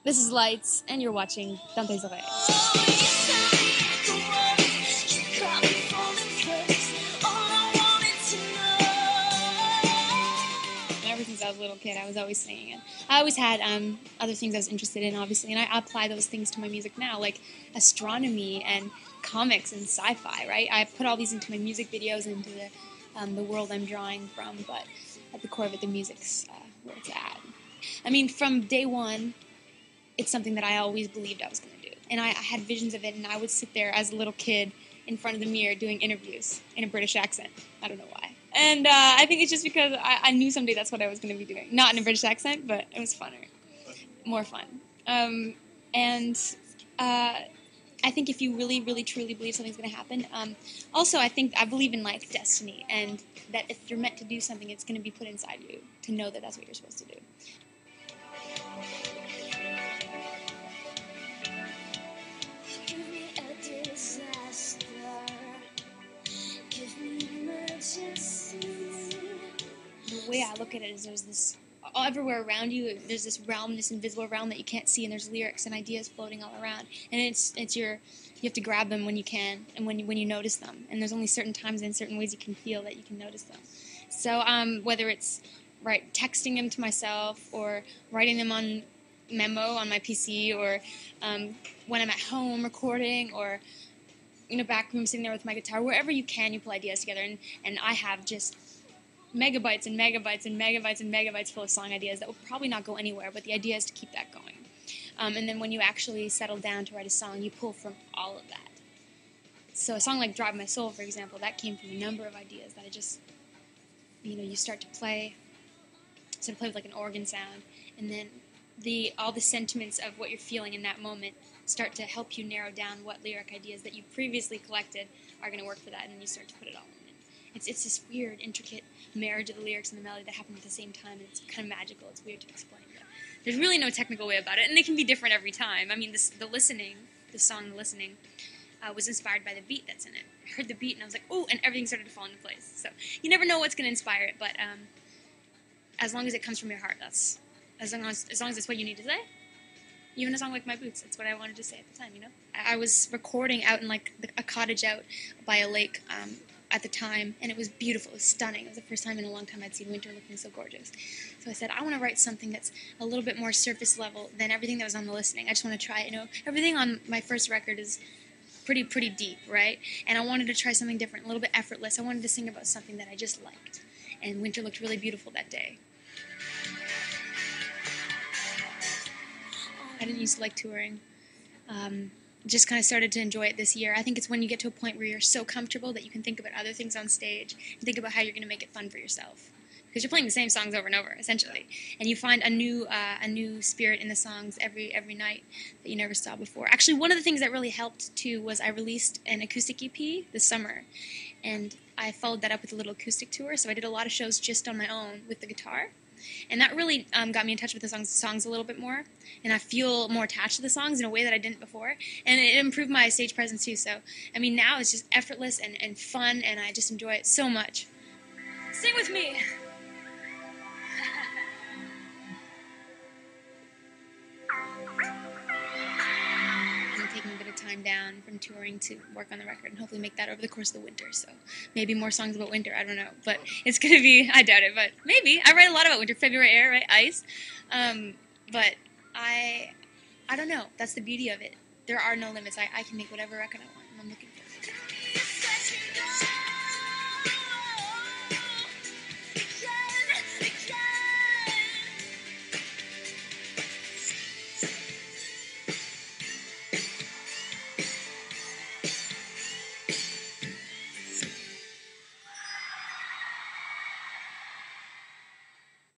This is Lights, and you're watching Dante's Oreilles. Ever since I was a little kid, I was always singing it. I always had other things I was interested in, obviously, and I apply those things to my music now, like astronomy and comics and sci-fi, right? I put all these into my music videos and into the world I'm drawing from, but at the core of it, the music's where it's at. I mean, from day one, it's something that I always believed I was going to do. And I had visions of it, and I would sit there as a little kid in front of the mirror doing interviews in a British accent. I don't know why. And I think it's just because I knew someday that's what I was going to be doing. Not in a British accent, but it was funner. More fun. I think if you really, really, truly believe something's going to happen, also I believe in life destiny, and that if you're meant to do something, it's going to be put inside you to know that that's what you're supposed to do. The way I look at it is there's this everywhere around you. There's this realm, this invisible realm that you can't see, and there's lyrics and ideas floating all around. And you have to grab them when you can, and when you notice them. And there's only certain times and certain ways you can feel that you can notice them. So whether it's texting them to myself, or writing them on memo on my PC, or when I'm at home recording, or in a back room sitting there with my guitar, wherever you can, you pull ideas together. And I have just megabytes and megabytes and megabytes and megabytes full of song ideas that will probably not go anywhere, but the idea is to keep that going. And then when you actually settle down to write a song, you pull from all of that. So a song like Drive My Soul, for example, that came from a number of ideas that I just, you start to play with like an organ sound, and then all the sentiments of what you're feeling in that moment start to help you narrow down what lyric ideas that you previously collected are going to work for that, and then you start to put it all in. It's this weird, intricate marriage of the lyrics and the melody that happen at the same time, and it's kind of magical. It's weird to explain, but there's really no technical way about it, and they can be different every time. I mean, the song "The Listening" was inspired by the beat that's in it. I heard the beat, and I was like, "Oh!" and everything started to fall into place. So you never know what's going to inspire it, but as long as it comes from your heart, as long as it's what you need to say. Even a song like My Boots, that's what I wanted to say at the time, I was recording out in a cottage out by a lake at the time, and it was beautiful, it was stunning. It was the first time in a long time I'd seen winter looking so gorgeous. So I said, I want to write something that's a little bit more surface level than everything that was on The Listening. I just want to try it. Everything on my first record is pretty deep, right? And I wanted to try something different, a little bit effortless. I wanted to sing about something that I just liked, and winter looked really beautiful that day. I didn't used to like touring. Just kind of started to enjoy it this year. I think it's when you get to a point where you're so comfortable that you can think about other things on stage and think about how you're going to make it fun for yourself. Because you're playing the same songs over and over, essentially. And you find a new spirit in the songs every night that you never saw before. Actually, one of the things that really helped, too, was I released an acoustic EP this summer. And I followed that up with a little acoustic tour, so I did a lot of shows just on my own with the guitar. And that really got me in touch with the songs a little bit more, and I feel more attached to the songs in a way that I didn't before, and it improved my stage presence too. So, I mean, now it's just effortless and fun, and I just enjoy it so much. Sing with me! I'm taking a bit of time down from touring to work on the record and hopefully make that over the course of the winter. So maybe more songs about winter, I don't know. But it's going to be, I doubt it, but maybe. I write a lot about winter. February air, right? Ice. But I don't know. That's the beauty of it. There are no limits. I can make whatever record I want.